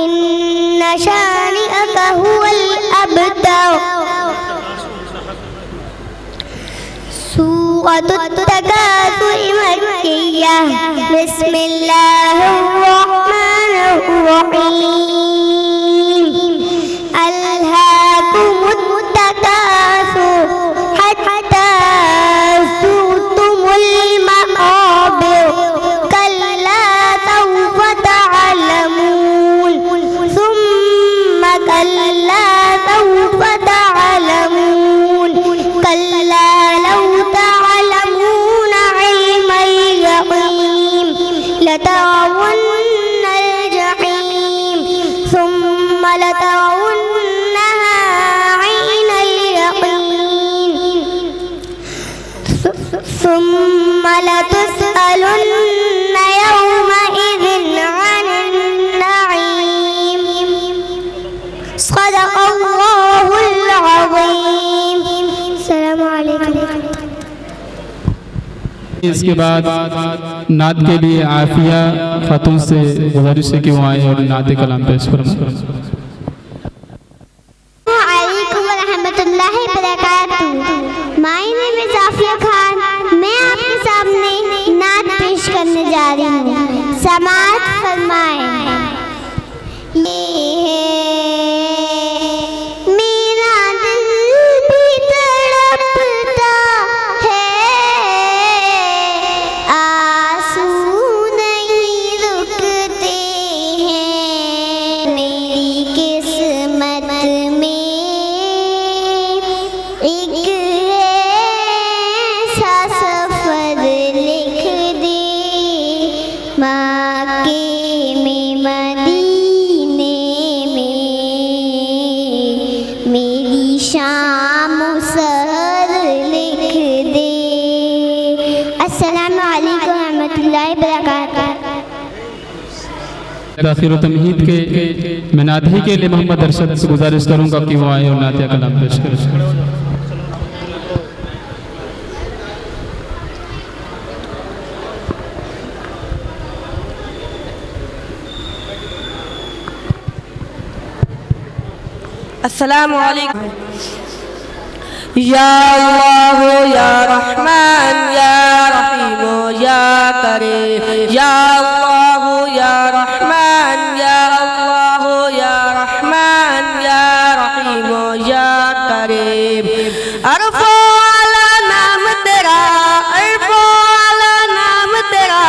इन्ना शानिअक हुवल अबतर। सूरतुत तकासुर मक्किय्यह। बिस्मिल्लाहिर रहमानिर रहीम। अल्हाकुमुत तकासुर हत्ता ज़ुरतुमुल वलतुस्अलुन्न यौमइज़िन अनिन नईम। सदक़ल्लाहुल अज़ीम। अस्सलामु अलैकुम। इसके बाद नात के लिए आफिया खातून से गुजारिश है कि वो आए और नात कलाम पेश फरमाएं। My name is Afiya Khan. मैं आपके सामने नात पेश करने जा रही हूँ। समाअत फरमाएं। मेरा दिल भी तड़पता है, आंसू नहीं रुकते हैं। मेरी किस्मत में एक ऐसा सफर लिख दे, मक्के में मदीने में मेरी शाम सहर लिख दे। अस्सलामु अलैकुम रहमतुल्लाहि बरकातहू। आखिर तमहीद के मनादी के लिए मोहम्मद अरशद से गुजारिश करूंगा कि वो आए और नात कलाम पेश करें। अस्सलामु अलैकुम। या अल्लाह या रहमान या रहीम या करीम। या अल्लाह या रहमान या अल्लाह या रहमान या रहीम या करीम। अरफो आला नाम तेरा, अरफो आला नाम तेरा,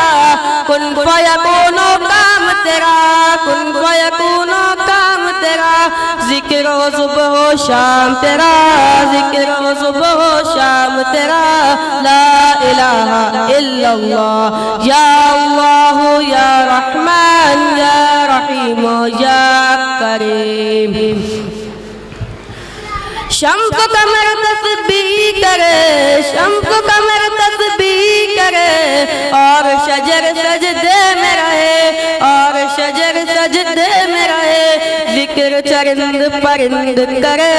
कुन फयकूनो काम तेरा, कुन फयकूनो काम तेरा। जिक्र सुबह शाम तेरा, जिक्र सुबह शाम तेरा। ला इलाहा इल्लल्लाह। या अल्लाह या रहमान या रहीम या करीम। शम्स कमर तस्बीह करे, शम्स कमर तस्बीह करे, और शजर सजदे में रहे, और शजर सजदे में रहे। जिक्र चरिंद परिंद करे,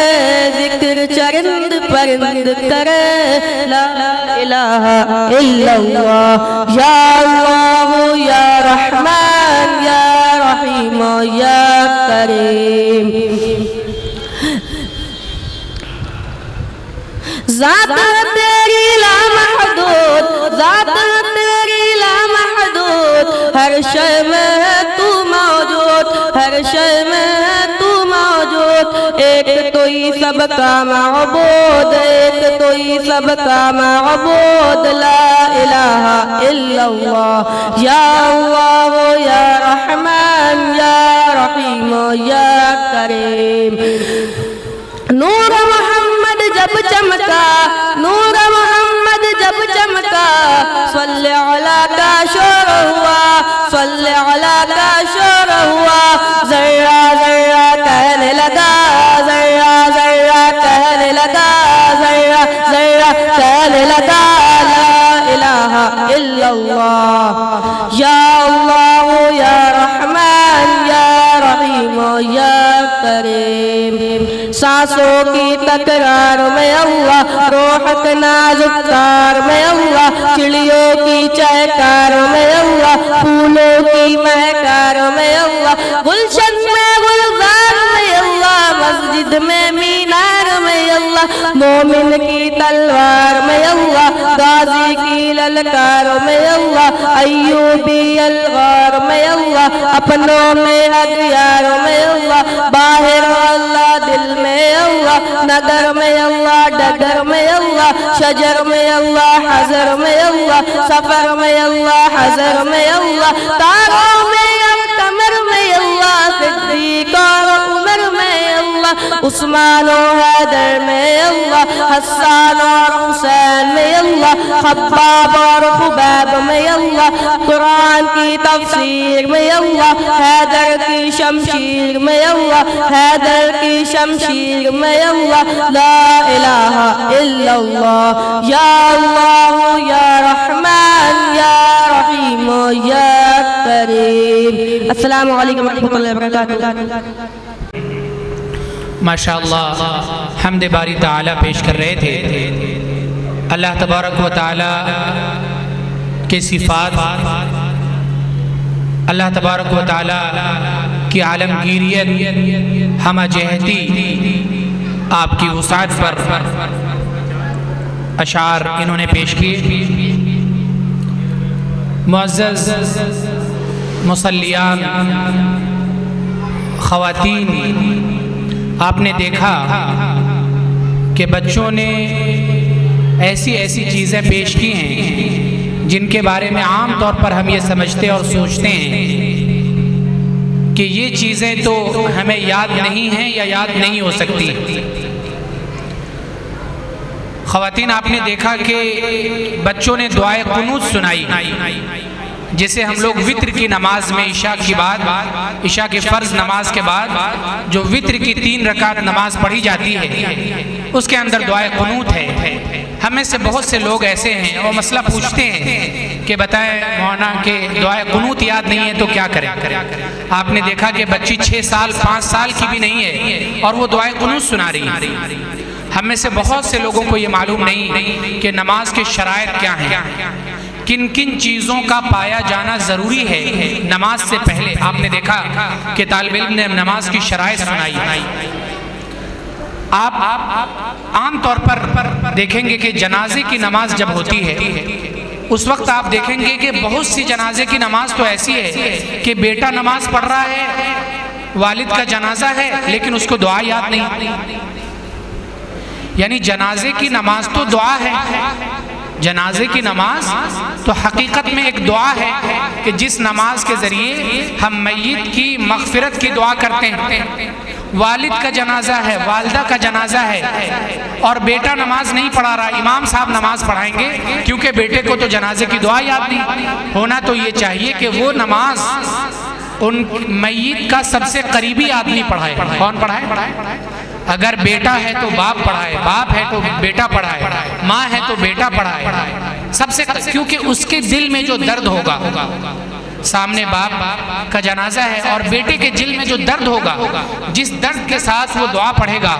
जिक्र चरिंद परिंद करे। ला इलाहा इल्लल्लाह। या अल्लाह या रहमान या रहीम या करीम। ज़ात तेरी लामहदूद, ज़ात तेरी लामहदूद, हर शय में है तू मौजूद, हर शय में है तू मौजूद। एक तो ही सबका मअबूद, एक तो ही सबका मअबूद। ला इलाहा इल्लल्लाह। या अल्लाह या रहमान या रहीम या करीम। नूर मोहम्मद जब चमका, नूर मोहम्मद जब चमका, सल्ले अला का शोर हुआ, सल्ले अला का शोर हुआ। जर्रा जर्रा कहने लगा, जर्रा जर्रा कहने लगा, जर्रा जर्रा कहने लगा। ला इलाहा इल्लल्लाह। या अल्लाह या रहमान या रहीम या करीम। सांसों की तकरार में अल्लाह, रूह के नाजुक तार में अल्लाह, चिड़ियों की चहकार में अल्लाह, फूलों की महकार में अल्लाह, गुलशन में गुलजार में अल्लाह, मस्जिद में मीनार में अल्लाह, मोमिन की तलवार में अल्लाह, गाजी की ललकार में अल्लाह, अय्यूबी अलगार में अल्लाह, अपनों में अदियार में अल्लाह, बाहर अल्लाह दिल में अल्लाह, नगर में अल्लाह डगर में अल्लाह, शजर में अल्लाह हजर में अल्लाह, सफर में अल्लाह हजर में अल्लाह, तारों में अब कमर में अल्लाह, सिद्दीक और उमर में अल्लाह, उस्मान और हैदर में अल्लाह, हसन और हुसैन में अल्लाह, खब्बाब और खुबैब में अल्लाह, कुरान की तफसीर में अल्लाह, हैदर की शमशीर में अल्लाह, हैदर की शमशीर में अल्लाह। ला इलाहा इल्लल्लाह। या अल्लाह या रहमान रहीम या करीम। अस्सलामु अलैकुम रहमतुल्लाहि व बरकातुहू। माशाअल्लाह हम्द बारी ताला पेश कर रहे थे। अल्लाह तबारक व ताला के सिफ़ात, अल्लाह तबारक व ताला की आलमगीरियत, हम जहती आपकी वसात पर अशार इन्होंने पेश किए। मुअज़्ज़ज़ मुसल्लियान ख़वातीन, आपने देखा कि बच्चों ने ऐसी ऐसी चीज़ें पेश की हैं जिनके बारे में आम तौर पर हम ये समझते और सोचते हैं कि ये चीज़ें तो हमें याद नहीं हैं या याद नहीं हो सकती। ख़वातीन, आपने देखा कि बच्चों ने दुआए कुनूत सुनाई, जिसे हम लोग वित्र की नमाज में इशा के बाद, इशा के फ़र्ज़ नमाज के बाद जो वित्र की 3 रकात नमाज पढ़ी जाती है, उसके अंदर दुआए कुनूत है। हमें से बहुत से लोग ऐसे हैं और मसला पूछते हैं कि बताएं मौलाना के दुआए कुनूत याद नहीं है तो क्या करें। आपने देखा कि बच्ची 6 साल 5 साल की भी नहीं है और वो दुआए कुनूत सुना रही है। हमें से बहुत से लोगों को ये मालूम नहीं कि नमाज के शराइत क्या हैं, किन किन चीज़ों का पाया जाना ज़रूरी है नमाज से पहले। आपने देखा कि तालिब इल्म ने नमाज की शराइत सुनाई। आप आम तौर पर देखेंगे कि जनाजे की नमाज जब होती है उस वक्त आप देखेंगे कि बहुत सी जनाजे की नमाज तो ऐसी है कि बेटा नमाज पढ़ रहा है, वालिद का जनाजा है, लेकिन उसको दुआ याद नहीं। यानी जनाजे की नमाज तो दुआ है, जनाजे की नमाज तो हकीकत में एक दुआ है कि जिस नमाज के ज़रिए हम मय्यत की मग़फ़िरत की दुआ करते हैं। वालिद का जनाजा है, वालिदा का जनाजा है और बेटा नमाज नहीं पढ़ा रहा, इमाम साहब नमाज पढ़ाएंगे क्योंकि बेटे को तो जनाजे की दुआ याद नहीं। होना तो ये चाहिए कि वो नमाज उन मय्यत का सबसे करीबी आदमी पढ़ाए। कौन पढ़ाए? अगर बेटा है तो बाप पढ़ाए, बाप है तो बेटा पढ़ाए, माँ है तो बेटा पढ़ाए सबसे, क्योंकि उसके दिल में जो दर्द होगा, सामने बाप का जनाजा है और बेटे के दिल में जो दर्द होगा, जिस दर्द के साथ वो दुआ पढ़ेगा,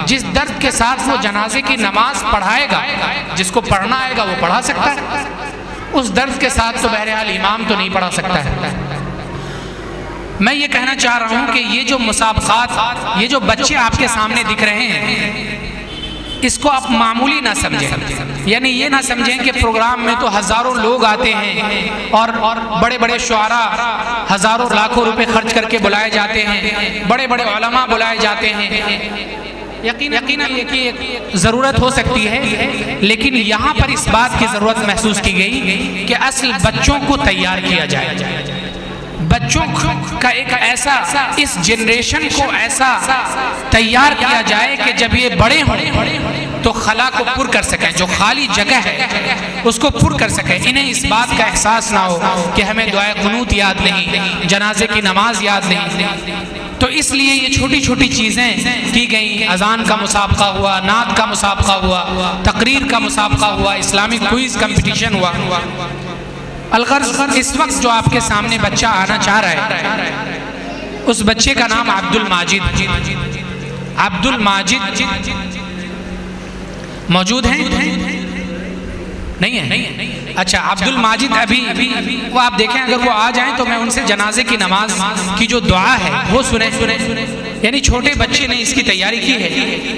जिस दर्द के साथ वो जनाजे की नमाज पढ़ाएगा, जिसको पढ़ना आएगा वो पढ़ा सकता है। उस दर्द के साथ तो बहरहाल इमाम तो नहीं पढ़ा सकता है। मैं ये कहना चाह रहा हूँ कि ये जो मुसाबक़ात, ये जो बच्चे आपके सामने दिख रहे हैं, इसको आप मामूली ना समझें। यानी ये ना समझें कि प्रोग्राम में तो हज़ारों लोग आते हैं और बड़े बड़े शुआरा हज़ारों लाखों रुपए खर्च करके बुलाए जाते हैं, बड़े बड़े उलमा बुलाए जाते हैं। यकीनन एक ज़रूरत हो सकती है, लेकिन यहाँ पर इस बात की ज़रूरत महसूस की गई कि असल बच्चों को तैयार किया जाए, बच्चों का एक ऐसा, इस जनरेशन को ऐसा तैयार किया जाए कि जब ये बड़े हों तो खला को पुर कर सकें, जो खाली जगह है उसको पुर कर सकें। इन्हें इस बात का एहसास ना हो कि हमें दुआए कुनूत याद नहीं, जनाजे की नमाज याद नहीं। तो इसलिए ये छोटी छोटी चीज़ें की गई। अजान का मुसाबका हुआ, नात का मुसाबका हुआ, तकरीर का मुसाबका हुआ, इस्लामिक क्विज़ कंपटीशन हुआ। अलगर्ज़ इस वक्त जो आपके सामने बच्चा आना चाह रहा है, उस बच्चे का नाम अब्दुल माजिद। अब्दुल माजिद मौजूद हैं? नहीं है? अच्छा, अब्दुल माजिद अभी वो आप देखें, अगर वो आ जाएं तो मैं उनसे जनाजे की नमाज की जो दुआ है वो सुने। यानी छोटे बच्चे ने इसकी तैयारी की है।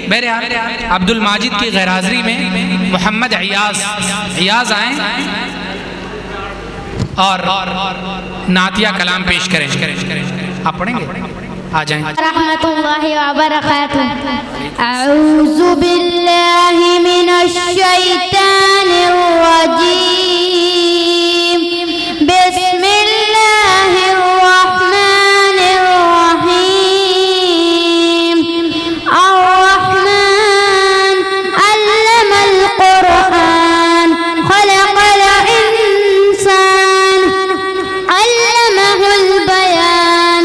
बहरहाल अब्दुल माजिद की गैरहाज़िरी में मोहम्मद इयाज़ आए और नातिया कलाम पेश करें। आप पढ़ेंगे? आ जाएं। रहमतुल्लाहि व बरकातुहू। अऊज़ु बिल्लाहि मिनश शैतानिर रजीम। बिस्मिल्लाहिर रहमानिर रहीम। अर्रहमान अल्लमल कुरआन खलक़ल इंसान अल्लमहुल बयान।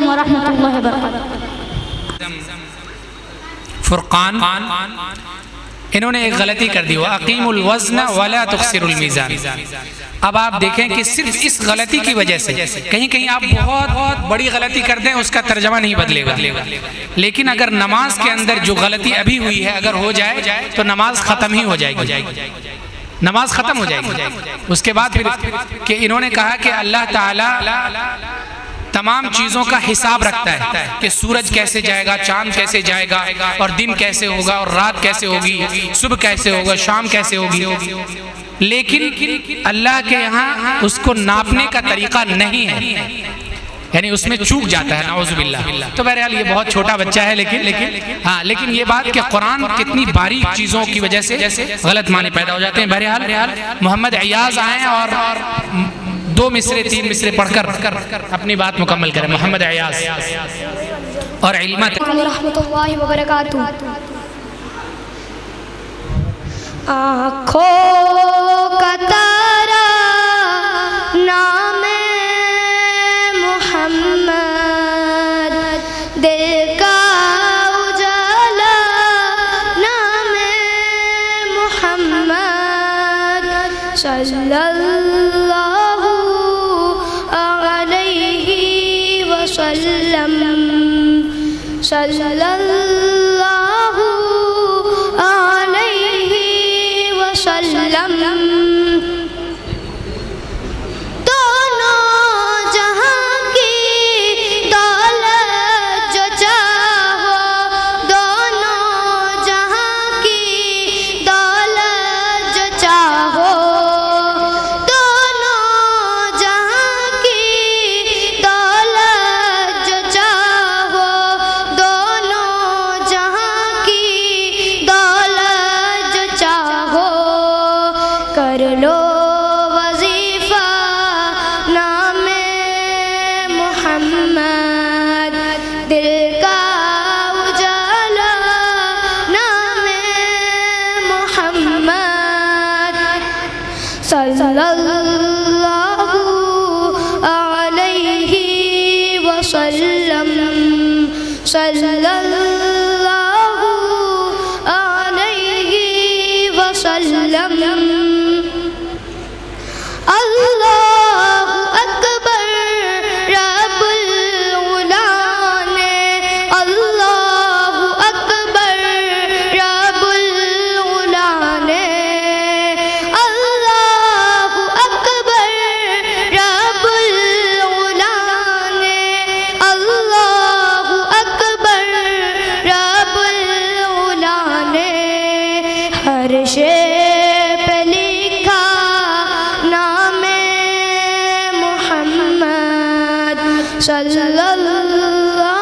अलैकुम व रहमतुल्लाहि व बरकातुहू। फुरकान इन्होंने एक गलती कर दी, अकीमुल वज़न वला तुख्सिरुल मीज़ान। अब आप देखें कि सिर्फ इस गलती की वजह से कहीं कहीं आप बहुत बड़ी गलती कर दें, उसका तर्जमा नहीं बदलेगा, लेकिन अगर नमाज के अंदर जो गलती अभी हुई है अगर हो जाए तो नमाज ख़त्म ही हो जाएगी, नमाज ख़त्म हो जाएगी। उसके बाद फिर कि इन्होंने कहा कि अल्लाह ताला तमाम चीज़ों का हिसाब रखता है कि सूरज कैसे जाएगा, चांद कैसे जाएगा, और दिन कैसे होगा, और रात कैसे होगी, सुबह कैसे होगा, शाम कैसे होगी, लेकिन अल्लाह के यहाँ उसको नापने का तरीका नहीं है, यानी उसमें चूक जाता है, नाउज़ुबिल्लाह। तो बहरहाल ये बहुत छोटा बच्चा है, लेकिन ये बात कि कुरान कितनी बारीक चीज़ों की वजह से गलत माने पैदा हो जाते हैं। बहरहाल मोहम्मद अयाज आए और 2 मिसरे 3 मिसरे पढ़कर अपनी बात मुकम्मल करें। मोहम्मद अयाज और इल्मत रहमतुल्लाहि व बरकातुहू। आँखों का तारा नाम मोहम्मद, दिल का उजाला नाम मोहम्मद, सल्लल्लाहु अलैहि वसल्लम, सल्लल्लाहु अलैहि वसल्लम। दोनों जहां की दौलत जो चाहो, दोनों जहां की दौलत जो चाहो, दोनों जहां की दौलत जो चाहो, दोनों जहां की दौलत जो चाहो, कर लो वजीफा नामे मोहम्मद, दिल का उजाला नामे मोहम्मद, सल्लल्लाहु अलैहि वसल्लम, सल्लल्लाहु अलैहि वसल्लम। अल्लाहु अकबर रब्बुल उला ने, अल्लाहु अकबर रब्बुल उला ने, अल्लाहु अकबर रब्बुल उला ने, अल्लाहु अकबर रब्बुल उला ने। हर शे पे लिखा नामे मोहम्मद, सल्लल्लाहु